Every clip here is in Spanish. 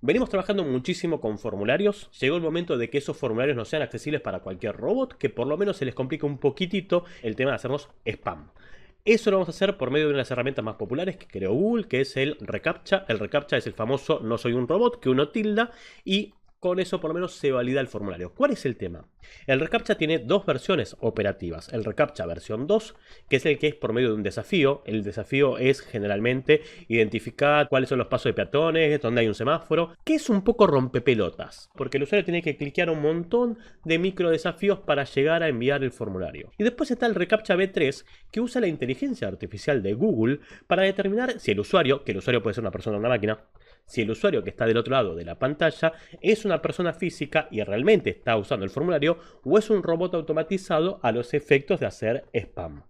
Venimos trabajando muchísimo con formularios. Llegó el momento de que esos formularios no sean accesibles para cualquier robot, que por lo menos se les complique un poquitito el tema de hacernos spam. Eso lo vamos a hacer por medio de una de las herramientas más populares que creó Google, que es el reCAPTCHA. El reCAPTCHA es el famoso no soy un robot que uno tilda y con eso por lo menos se valida el formulario. ¿Cuál es el tema? El reCAPTCHA tiene dos versiones operativas. El reCAPTCHA versión 2, que es el que es por medio de un desafío. El desafío es generalmente identificar cuáles son los pasos de peatones, dónde hay un semáforo, que es un poco rompepelotas, porque el usuario tiene que cliquear un montón de micro desafíos para llegar a enviar el formulario. Y después está el reCAPTCHA V3, que usa la inteligencia artificial de Google para determinar si el usuario, que el usuario puede ser una persona o una máquina, si el usuario que está del otro lado de la pantalla es una persona física y realmente está usando el formulario o es un robot automatizado a los efectos de hacer spam.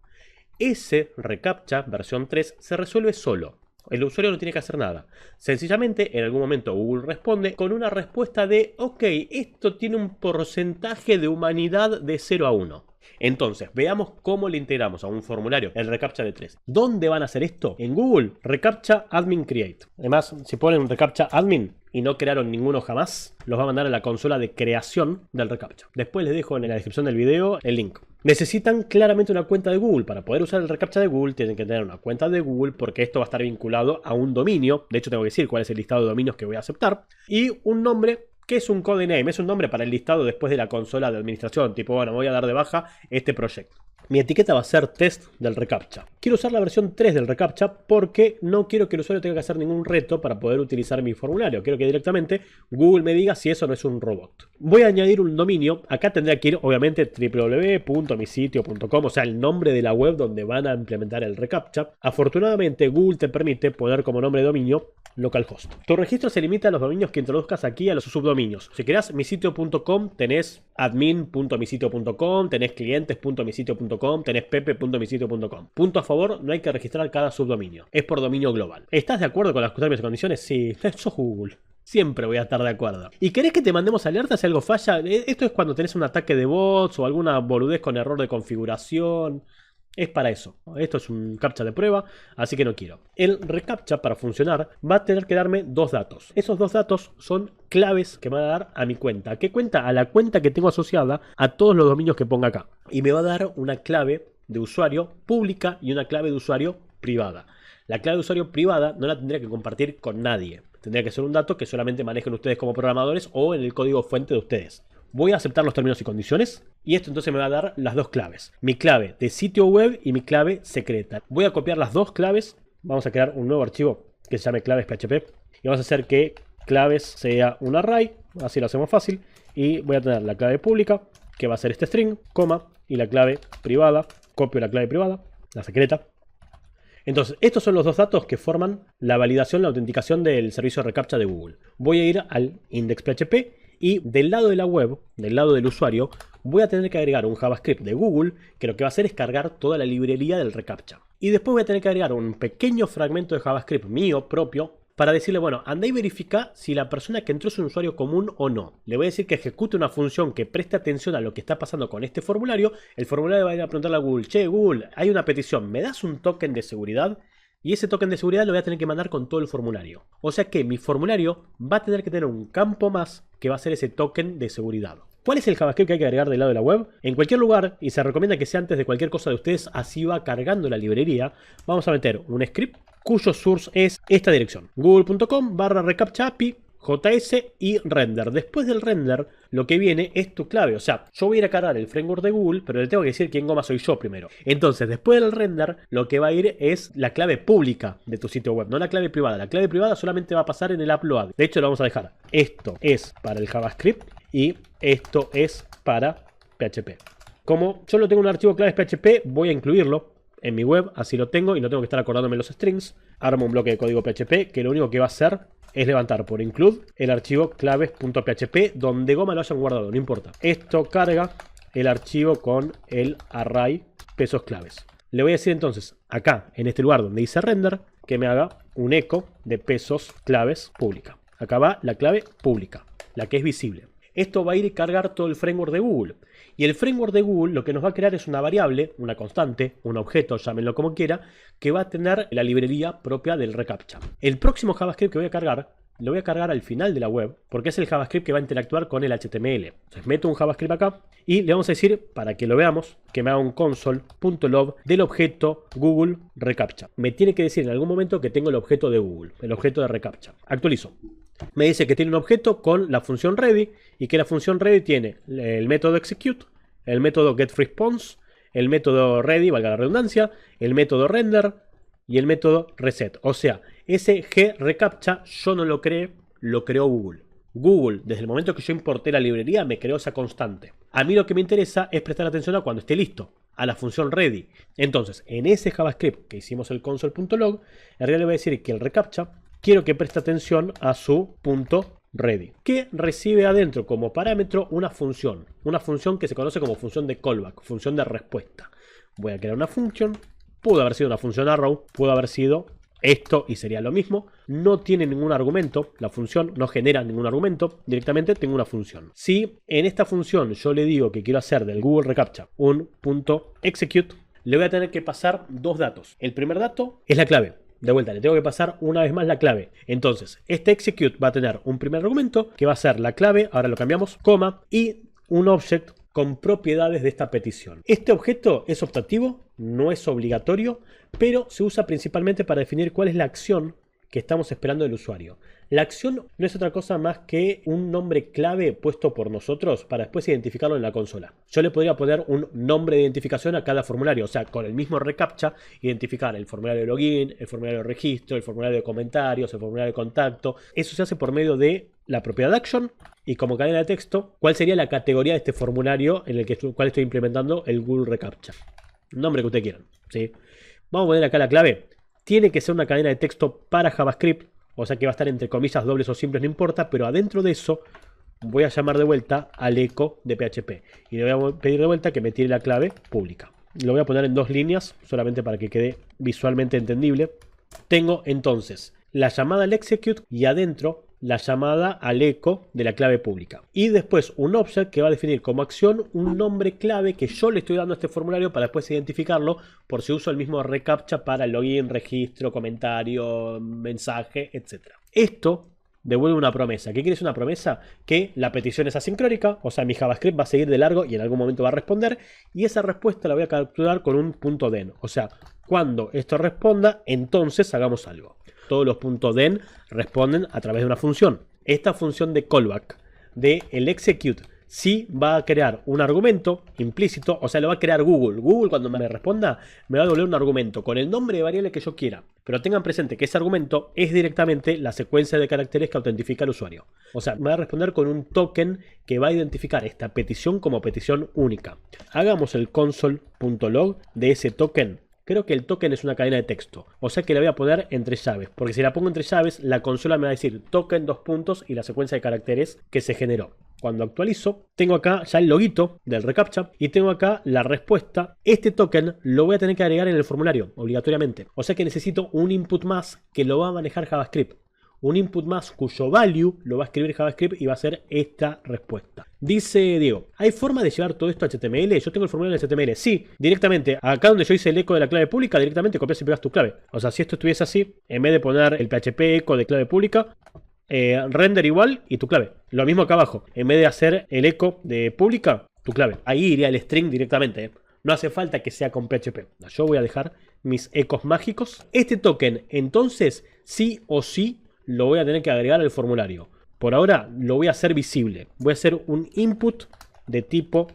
Ese reCAPTCHA versión 3 se resuelve solo. El usuario no tiene que hacer nada. Sencillamente, en algún momento Google responde con una respuesta de ok, esto tiene un porcentaje de humanidad de 0 a 1. Entonces, veamos cómo le integramos a un formulario el reCAPTCHA de 3. ¿Dónde van a hacer esto? En Google, reCAPTCHA Admin Create. Además, si ponen reCAPTCHA Admin y no crearon ninguno jamás, los va a mandar a la consola de creación del reCAPTCHA. Después les dejo en la descripción del video el link. Necesitan claramente una cuenta de Google. Para poder usar el reCAPTCHA de Google tienen que tener una cuenta de Google porque esto va a estar vinculado a un dominio. De hecho, tengo que decir cuál es el listado de dominios que voy a aceptar. Y un nombre que es un codename, es un nombre para el listado después de la consola de administración. Tipo, bueno, voy a dar de baja este proyecto. Mi etiqueta va a ser test del reCAPTCHA. Quiero usar la versión 3 del reCAPTCHA porque no quiero que el usuario tenga que hacer ningún reto para poder utilizar mi formulario. Quiero que directamente Google me diga si eso no es un robot. Voy a añadir un dominio. Acá tendría que ir, obviamente, www.misitio.com, o sea, el nombre de la web donde van a implementar el reCAPTCHA. Afortunadamente, Google te permite poner como nombre de dominio localhost. Tu registro se limita a los dominios que introduzcas aquí, a los subdominios. Si querés misitio.com, tenés admin.misitio.com, tenés clientes.misitio.com, tenés pepe.misitio.com. Punto a favor, no hay que registrar cada subdominio. Es por dominio global. ¿Estás de acuerdo con las términos y condiciones? Sí, sos Google. Siempre voy a estar de acuerdo. ¿Y querés que te mandemos alertas si algo falla? Esto es cuando tenés un ataque de bots o alguna boludez con error de configuración. Es para eso. Esto es un CAPTCHA de prueba, así que no quiero. El reCAPTCHA, para funcionar, va a tener que darme dos datos. Esos dos datos son claves que me va a dar a mi cuenta. ¿A qué cuenta? A la cuenta que tengo asociada a todos los dominios que ponga acá. Y me va a dar una clave de usuario pública y una clave de usuario privada. La clave de usuario privada no la tendría que compartir con nadie. Tendría que ser un dato que solamente manejen ustedes como programadores o en el código fuente de ustedes. Voy a aceptar los términos y condiciones y esto entonces me va a dar las dos claves. Mi clave de sitio web y mi clave secreta. Voy a copiar las dos claves. Vamos a crear un nuevo archivo que se llame claves.php y vamos a hacer que claves sea un array. Así lo hacemos fácil. Y voy a tener la clave pública, que va a ser este string, coma, y la clave privada. Copio la clave privada, la secreta. Entonces, estos son los dos datos que forman la validación, la autenticación del servicio de reCAPTCHA de Google. Voy a ir al index.php y del lado de la web, del lado del usuario, voy a tener que agregar un JavaScript de Google que lo que va a hacer es cargar toda la librería del reCAPTCHA. Y después voy a tener que agregar un pequeño fragmento de JavaScript mío propio para decirle, bueno, anda y verifica si la persona que entró es un usuario común o no. Le voy a decir que ejecute una función que preste atención a lo que está pasando con este formulario. El formulario va a ir a preguntarle a Google, che, Google, hay una petición, ¿me das un token de seguridad? Y ese token de seguridad lo voy a tener que mandar con todo el formulario. O sea que mi formulario va a tener que tener un campo más que va a ser ese token de seguridad. ¿Cuál es el JavaScript que hay que agregar del lado de la web? En cualquier lugar, y se recomienda que sea antes de cualquier cosa de ustedes, así va cargando la librería, vamos a meter un script cuyo source es esta dirección. google.com/reCAPTCHA-API JS y render. Después del render, lo que viene es tu clave. O sea, yo voy a ir a cargar el framework de Google, pero le tengo que decir quién goma soy yo primero. Entonces, después del render, lo que va a ir es la clave pública de tu sitio web, no la clave privada. La clave privada solamente va a pasar en el upload. De hecho, lo vamos a dejar. Esto es para el JavaScript y esto es para PHP. Como yo lo tengo en un archivo claves PHP, voy a incluirlo en mi web, así lo tengo y no tengo que estar acordándome los strings. Armo un bloque de código PHP que lo único que va a hacer es levantar por include el archivo claves.php donde goma lo hayan guardado, no importa. Esto carga el archivo con el array pesos claves. Le voy a decir entonces acá en este lugar donde dice render que me haga un eco de pesos claves pública. Acá va la clave pública, la que es visible. Esto va a ir a cargar todo el framework de Google. Y el framework de Google lo que nos va a crear es una variable, una constante, un objeto, llámenlo como quiera, que va a tener la librería propia del reCAPTCHA. El próximo JavaScript que voy a cargar lo voy a cargar al final de la web, porque es el JavaScript que va a interactuar con el HTML. Entonces meto un JavaScript acá y le vamos a decir, para que lo veamos, que me haga un console.log del objeto Google Recaptcha. Me tiene que decir en algún momento que tengo el objeto de Google, el objeto de Recaptcha. Actualizo. Me dice que tiene un objeto con la función ready y que la función ready tiene el método execute, el método getResponse, el método ready, valga la redundancia, el método render y el método reset. O sea, ese gReCAPTCHA yo no lo creé, lo creó Google. Google, desde el momento que yo importé la librería, me creó esa constante. A mí lo que me interesa es prestar atención a cuando esté listo, a la función ready. Entonces, en ese JavaScript que hicimos el console.log, en realidad le voy a decir que el reCAPTCHA quiero que preste atención a su punto ready, que recibe adentro como parámetro una función que se conoce como función de callback, función de respuesta. Voy a crear una función, pudo haber sido una función arrow, pudo haber sido esto y sería lo mismo. No tiene ningún argumento, la función no genera ningún argumento, directamente tengo una función. Si en esta función yo le digo que quiero hacer del Google Recaptcha un punto execute, le voy a tener que pasar dos datos. El primer dato es la clave. De vuelta, le tengo que pasar una vez más la clave. Entonces, este execute va a tener un primer argumento que va a ser la clave, ahora lo cambiamos, coma, y un object con propiedades de esta petición. Este objeto es optativo, no es obligatorio, pero se usa principalmente para definir cuál es la acción que estamos esperando del usuario. La acción no es otra cosa más que un nombre clave puesto por nosotros para después identificarlo en la consola. Yo le podría poner un nombre de identificación a cada formulario, o sea, con el mismo reCAPTCHA, identificar el formulario de login, el formulario de registro, el formulario de comentarios, el formulario de contacto. Eso se hace por medio de la propiedad action y como cadena de texto, cuál sería la categoría de este formulario en el cual estoy implementando el Google Recaptcha. Nombre que ustedes quieran, ¿sí? Vamos a poner acá la clave. Tiene que ser una cadena de texto para JavaScript, o sea que va a estar entre comillas dobles o simples, no importa, pero adentro de eso voy a llamar de vuelta al eco de PHP y le voy a pedir de vuelta que me tire la clave pública. Lo voy a poner en dos líneas, solamente para que quede visualmente entendible. Tengo entonces la llamada al execute y adentro la llamada al eco de la clave pública. Y después un object que va a definir como acción un nombre clave que yo le estoy dando a este formulario para después identificarlo por si uso el mismo reCAPTCHA para login, registro, comentario, mensaje, etc. Esto devuelve una promesa. ¿Qué quiere decir una promesa? Que la petición es asincrónica, o sea, mi JavaScript va a seguir de largo y en algún momento va a responder. Y esa respuesta la voy a capturar con un punto .den. O sea, cuando esto responda, entonces hagamos algo. Todos los puntos .den responden a través de una función. Esta función de callback del execute sí va a crear un argumento implícito, o sea, lo va a crear Google. Google cuando me responda me va a devolver un argumento con el nombre de variable que yo quiera. Pero tengan presente que ese argumento es directamente la secuencia de caracteres que autentifica el usuario. O sea, me va a responder con un token que va a identificar esta petición como petición única. Hagamos el console.log de ese token. Creo que el token es una cadena de texto, o sea que la voy a poner entre llaves, porque si la pongo entre llaves, la consola me va a decir token, dos puntos y la secuencia de caracteres que se generó. Cuando actualizo, tengo acá ya el loguito del reCAPTCHA y tengo acá la respuesta. Este token lo voy a tener que agregar en el formulario, obligatoriamente. O sea que necesito un input más que lo va a manejar JavaScript. Un input más cuyo value lo va a escribir JavaScript y va a ser esta respuesta. Dice Diego, ¿hay forma de llevar todo esto a HTML? Yo tengo el formulario en HTML. Sí, directamente. Acá donde yo hice el eco de la clave pública, directamente copias y pegas tu clave. O sea, si esto estuviese así, en vez de poner el PHP eco de clave pública, render igual y tu clave. Lo mismo acá abajo. En vez de hacer el eco de pública, tu clave. Ahí iría el string directamente. No hace falta que sea con PHP. Yo voy a dejar mis ecos mágicos. Este token, entonces, sí o sí, lo voy a tener que agregar al formulario. Por ahora lo voy a hacer visible. Voy a hacer un input de tipo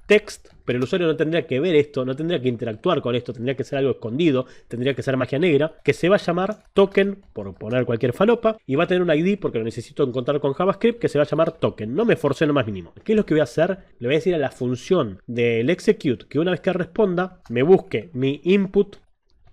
text, pero el usuario no tendría que ver esto, no tendría que interactuar con esto, tendría que ser algo escondido, tendría que ser magia negra, que se va a llamar token, por poner cualquier falopa, y va a tener un ID porque lo necesito encontrar con JavaScript, que se va a llamar token. No me forcé lo más mínimo. ¿Qué es lo que voy a hacer? Le voy a decir a la función del execute que una vez que responda, me busque mi input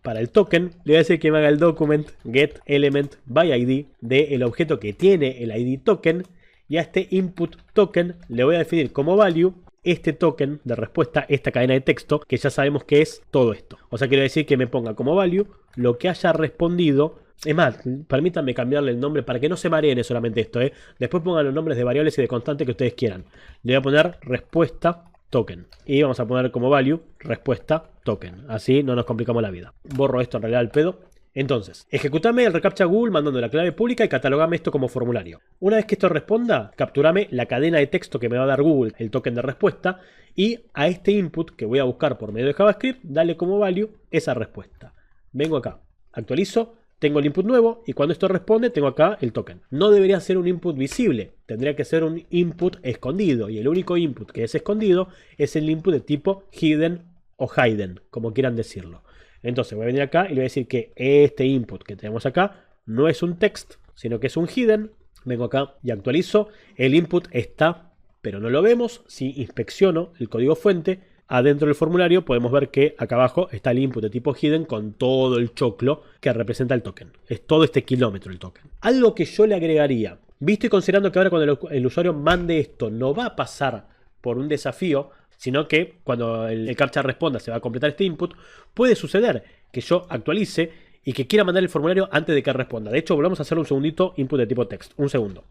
para el token, le voy a decir que me haga el document get element by ID del objeto que tiene el ID token, y a este input token le voy a definir como value este token de respuesta, esta cadena de texto, que ya sabemos que es todo esto. O sea, quiero decir que me ponga como value lo que haya respondido. Es más, permítanme cambiarle el nombre para que no se mareen solamente esto. Después pongan los nombres de variables y de constantes que ustedes quieran. Le voy a poner respuesta token. Y vamos a poner como value respuesta token. Así no nos complicamos la vida. Borro esto en realidad al pedo Entonces, ejecutame el reCAPTCHA Google mandando la clave pública y catalogame esto como formulario. Una vez que esto responda, capturame la cadena de texto que me va a dar Google, el token de respuesta, y a este input que voy a buscar por medio de JavaScript, dale como value esa respuesta. Vengo acá, actualizo, tengo el input nuevo y cuando esto responde tengo acá el token. No debería ser un input visible, tendría que ser un input escondido, y el único input que es escondido es el input de tipo hidden o hidden, como quieran decirlo. Entonces voy a venir acá y le voy a decir que este input que tenemos acá no es un text, sino que es un hidden. Vengo acá y actualizo. El input está, pero no lo vemos. Si inspecciono el código fuente, adentro del formulario podemos ver que acá abajo está el input de tipo hidden con todo el choclo que representa el token. Es todo este kilómetro el token. Algo que yo le agregaría, visto y considerando que ahora cuando el usuario mande esto no va a pasar por un desafío, sino que cuando el CAPTCHA responda se va a completar este input, puede suceder que yo actualice y que quiera mandar el formulario antes de que responda. De hecho, volvamos a hacer un segundito input de tipo text. Un segundo.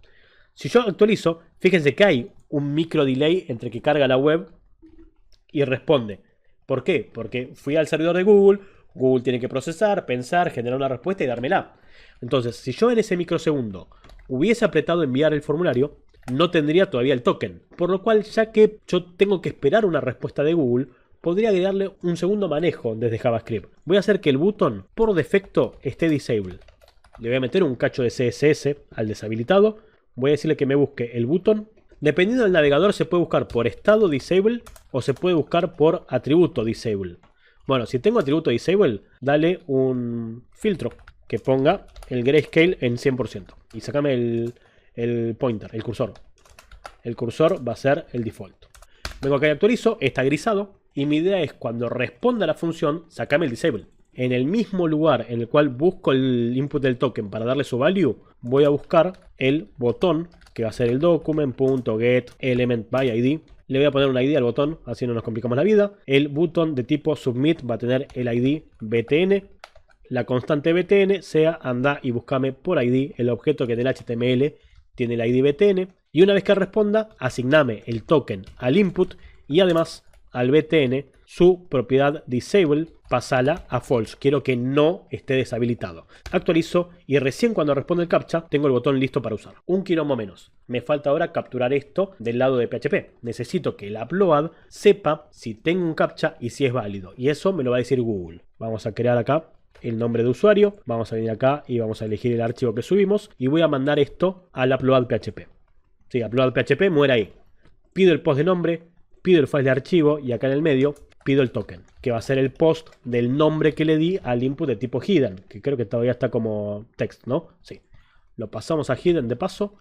Si yo actualizo, fíjense que hay un micro delay entre que carga la web y responde. ¿Por qué? Porque fui al servidor de Google, Google tiene que procesar, pensar, generar una respuesta y dármela. Entonces, si yo en ese microsegundo hubiese apretado enviar el formulario, no tendría todavía el token. Por lo cual, ya que yo tengo que esperar una respuesta de Google, podría agregarle un segundo manejo desde JavaScript. Voy a hacer que el button por defecto esté disable. Le voy a meter un cacho de CSS al deshabilitado. Voy a decirle que me busque el button. Dependiendo del navegador se puede buscar por estado disable o se puede buscar por atributo disable. Bueno, si tengo atributo disable, dale un filtro que ponga el grayscale en 100%. Y sacame el pointer, el cursor. El cursor va a ser el default. Vengo acá y actualizo, está grisado. Y mi idea es cuando responda la función, sacame el disable. En el mismo lugar en el cual busco el input del token para darle su value, voy a buscar el botón que va a ser el document.getElementById. Le voy a poner un ID al botón, así no nos complicamos la vida. El botón de tipo submit va a tener el ID btn. La constante btn sea anda y búscame por ID el objeto que del HTML tiene el ID btn. Y una vez que responda, asigname el token al input y además al btn su propiedad disable, pasala a false. Quiero que no esté deshabilitado. Actualizo y recién cuando responde el captcha tengo el botón listo para usar. Un quilombo menos. Me falta ahora capturar esto del lado de PHP. Necesito que el upload sepa si tengo un captcha y si es válido. Y eso me lo va a decir Google. Vamos a crear acá el nombre de usuario. Vamos a venir acá y vamos a elegir el archivo que subimos. Y voy a mandar esto al upload PHP. Sí, upload PHP muere ahí. Pido el post de nombre, pido el file de archivo y acá en el medio pido el token, que va a ser el post del nombre que le di al input de tipo hidden, que creo que todavía está como text, ¿no? Sí. Lo pasamos a hidden de paso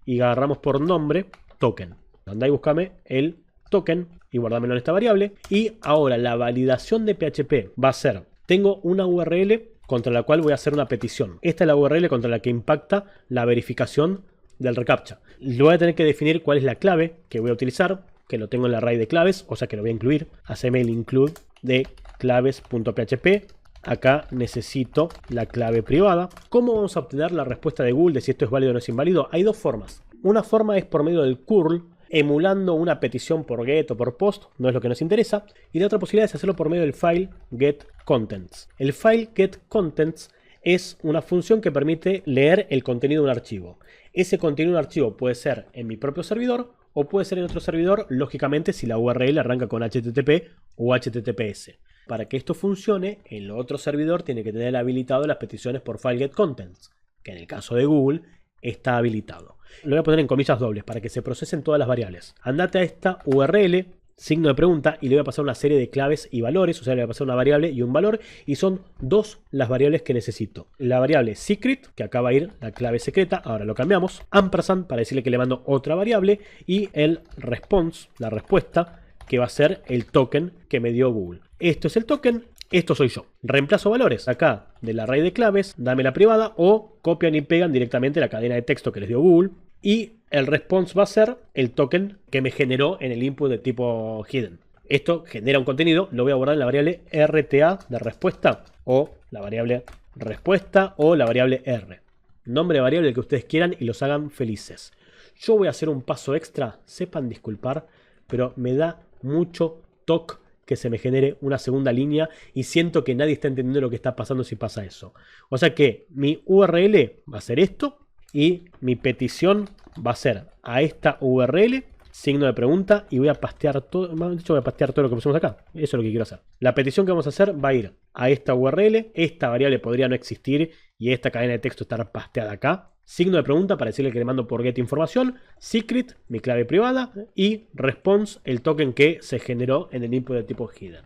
y agarramos por nombre token. Andá y búscame el token y guardámelo en esta variable. Y ahora la validación de PHP va a ser, tengo una URL contra la cual voy a hacer una petición. Esta es la URL contra la que impacta la verificación del reCAPTCHA. Lo voy a tener que definir cuál es la clave que voy a utilizar, que lo tengo en la array de claves, o sea que lo voy a incluir. Haceme el include de claves.php. Acá necesito la clave privada. ¿Cómo vamos a obtener la respuesta de Google de si esto es válido o no es inválido? Hay dos formas. Una forma es por medio del curl, emulando una petición por get o por post, no es lo que nos interesa. Y la otra posibilidad es hacerlo por medio del file getContents. El file getContents es una función que permite leer el contenido de un archivo. Ese contenido de un archivo puede ser en mi propio servidor o puede ser en otro servidor, lógicamente si la URL arranca con HTTP o HTTPS. Para que esto funcione, en el otro servidor tiene que tener habilitado las peticiones por file getContents, que en el caso de Google está habilitado. Lo voy a poner en comillas dobles para que se procesen todas las variables. Andate a esta URL, signo de pregunta, y le voy a pasar una serie de claves y valores, o sea, le voy a pasar una variable y un valor, y son dos las variables que necesito. La variable secret, que acá va a ir la clave secreta, ahora lo cambiamos, ampersand, para decirle que le mando otra variable, y el response, la respuesta, que va a ser el token que me dio Google. Esto es el token, esto soy yo. Reemplazo valores acá del array de claves, dame la privada, o copian y pegan directamente la cadena de texto que les dio Google, y el response va a ser el token que me generó en el input de tipo hidden. Esto genera un contenido, lo voy a guardar en la variable RTA de respuesta, o la variable respuesta, o la variable R. Nombre de variable que ustedes quieran y los hagan felices. Yo voy a hacer un paso extra, sepan disculpar, pero me da mucho toque que se me genere una segunda línea y siento que nadie está entendiendo lo que está pasando si pasa eso. O sea que mi URL va a ser esto y mi petición va a ser a esta URL, signo de pregunta, y voy a pastear todo, de hecho voy a pastear todo lo que pusimos acá. Eso es lo que quiero hacer. La petición que vamos a hacer va a ir a esta URL, esta variable podría no existir y esta cadena de texto estar pasteada acá. Signo de pregunta para decirle que le mando por get información, secret, mi clave privada, y response, el token que se generó en el input de tipo hidden.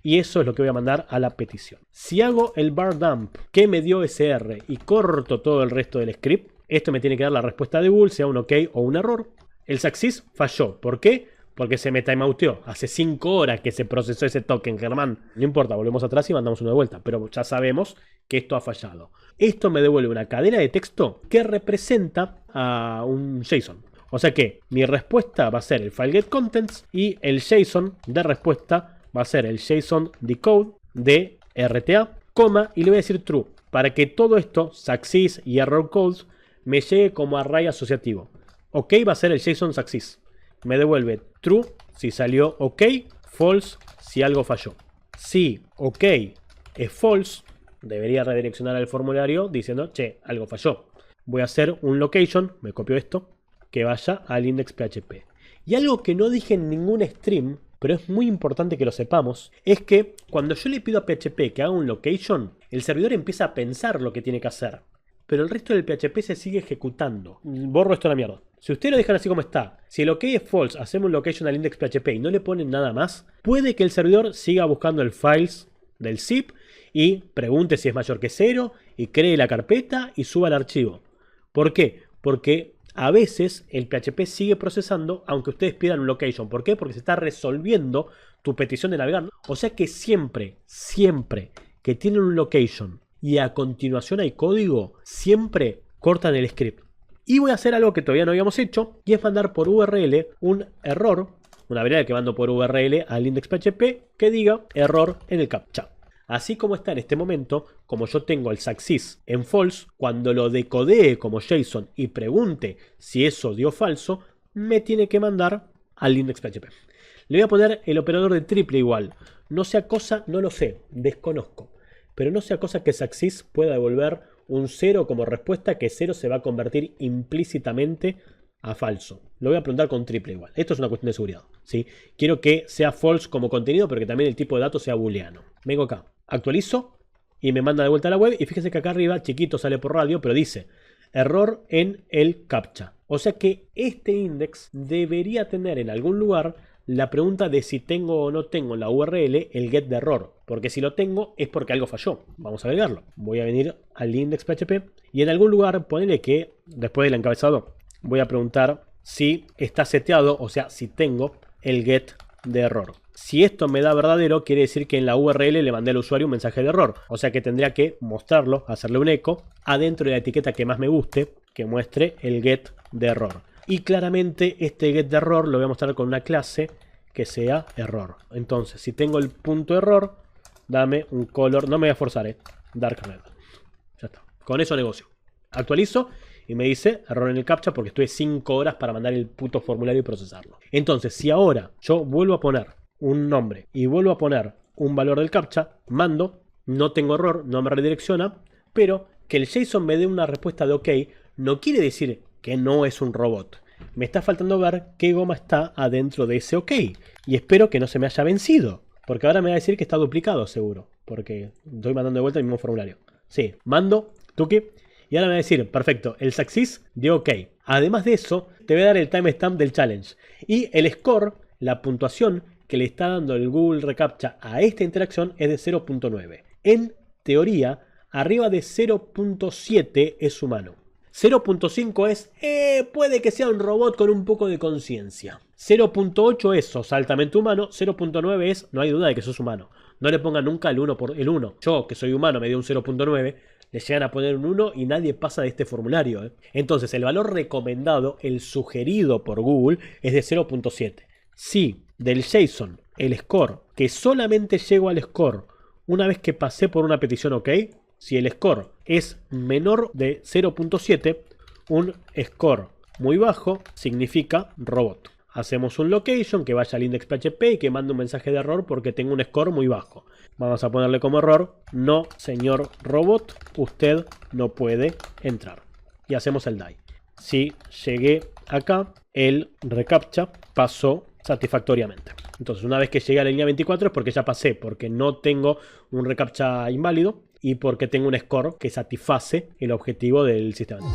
Y eso es lo que voy a mandar a la petición. Si hago el bar dump que me dio SR y corto todo el resto del script, esto me tiene que dar la respuesta de Google, sea un OK o un error. El success falló. ¿Por qué? Porque se me timeouteó. Hace 5 horas que se procesó ese token, Germán. No importa, volvemos atrás y mandamos uno de vuelta. Pero ya sabemos que esto ha fallado. Esto me devuelve una cadena de texto que representa a un JSON. O sea que mi respuesta va a ser el file get contents y el JSON de respuesta va a ser el JSON decode de RTA, coma, y le voy a decir true. Para que todo esto, success y error codes, me llegue como array asociativo. OK va a ser el JSON success. Me devuelve true si salió OK, false si algo falló. Si OK es false, debería redireccionar al formulario diciendo, che, algo falló. Voy a hacer un location, me copio esto, que vaya al index.php. Y algo que no dije en ningún stream, pero es muy importante que lo sepamos, es que cuando yo le pido a PHP que haga un location, el servidor empieza a pensar lo que tiene que hacer. Pero el resto del PHP se sigue ejecutando. Borro esto a la mierda. Si ustedes lo dejan así como está, si el OK es false, hacemos un location al index.php y no le ponen nada más, puede que el servidor siga buscando el files del zip y pregunte si es mayor que 0 y cree la carpeta y suba el archivo. ¿Por qué? Porque a veces el PHP sigue procesando aunque ustedes pidan un location. ¿Por qué? Porque se está resolviendo tu petición de navegar. O sea que siempre que tienen un location y a continuación hay código, siempre cortan el script. Y voy a hacer algo que todavía no habíamos hecho, y es mandar por URL un error, una variable que mando por URL al index.php que diga error en el captcha. Así como está en este momento, como yo tengo el success en false, cuando lo decodee como JSON y pregunte si eso dio falso, me tiene que mandar al index.php. Le voy a poner el operador de triple igual. No sea cosa, no lo sé, desconozco. Pero no sea cosa que success pueda devolver un 0 como respuesta, que 0 se va a convertir implícitamente a falso. Lo voy a preguntar con triple igual. Esto es una cuestión de seguridad, ¿sí? Quiero que sea false como contenido, pero que también el tipo de datos sea booleano. Vengo acá, actualizo y me manda de vuelta a la web. Y fíjense que acá arriba, chiquito, sale por radio, pero dice error en el captcha. O sea que este index debería tener en algún lugar la pregunta de si tengo o no tengo en la URL el get de error. Porque si lo tengo es porque algo falló. Vamos a agregarlo. Voy a venir al index.php y en algún lugar ponele que después del encabezado voy a preguntar si está seteado, o sea, si tengo el get de error. Si esto me da verdadero, quiere decir que en la URL le mandé al usuario un mensaje de error. O sea que tendría que mostrarlo, hacerle un eco adentro de la etiqueta que más me guste, que muestre el get de error. Y claramente este get de error lo voy a mostrar con una clase que sea error. Entonces, si tengo el punto error, dame un color, no me voy a forzar, dark red. Ya está. Con eso negocio. Actualizo y me dice error en el captcha porque estuve 5 horas para mandar el puto formulario y procesarlo. Entonces, si ahora yo vuelvo a poner un nombre y vuelvo a poner un valor del captcha, mando, no tengo error, no me redirecciona, pero que el JSON me dé una respuesta de OK no quiere decir que no es un robot. Me está faltando ver qué goma está adentro de ese OK. Y espero que no se me haya vencido. Porque ahora me va a decir que está duplicado seguro. Porque estoy mandando de vuelta el mismo formulario. Sí, mando, tuki. Y ahora me va a decir, perfecto, el success dio OK. Además de eso, te voy a dar el timestamp del challenge. Y el score, la puntuación que le está dando el Google Recaptcha a esta interacción es de 0.9. En teoría, arriba de 0.7 es humano. 0.5 es, puede que sea un robot con un poco de conciencia. 0.8 es, sos altamente humano. 0.9 es, no hay duda de que sos humano. No le pongan nunca el 1 por el 1. Yo, que soy humano, me dio un 0.9. Le llegan a poner un 1 y nadie pasa de este formulario. Entonces, el valor recomendado, el sugerido por Google, es de 0.7. Si del JSON, el score, que solamente llego al score una vez que pasé por una petición OK, si el score es menor de 0.7, un score muy bajo significa robot. Hacemos un location que vaya al index.php y que mande un mensaje de error porque tengo un score muy bajo. Vamos a ponerle como error: no, señor robot, usted no puede entrar. Y hacemos el die. Si llegué acá, el reCAPTCHA pasó satisfactoriamente. Entonces, una vez que llegué a la línea 24 es porque ya pasé, porque no tengo un reCAPTCHA inválido y porque tengo un score que satisface el objetivo del sistema.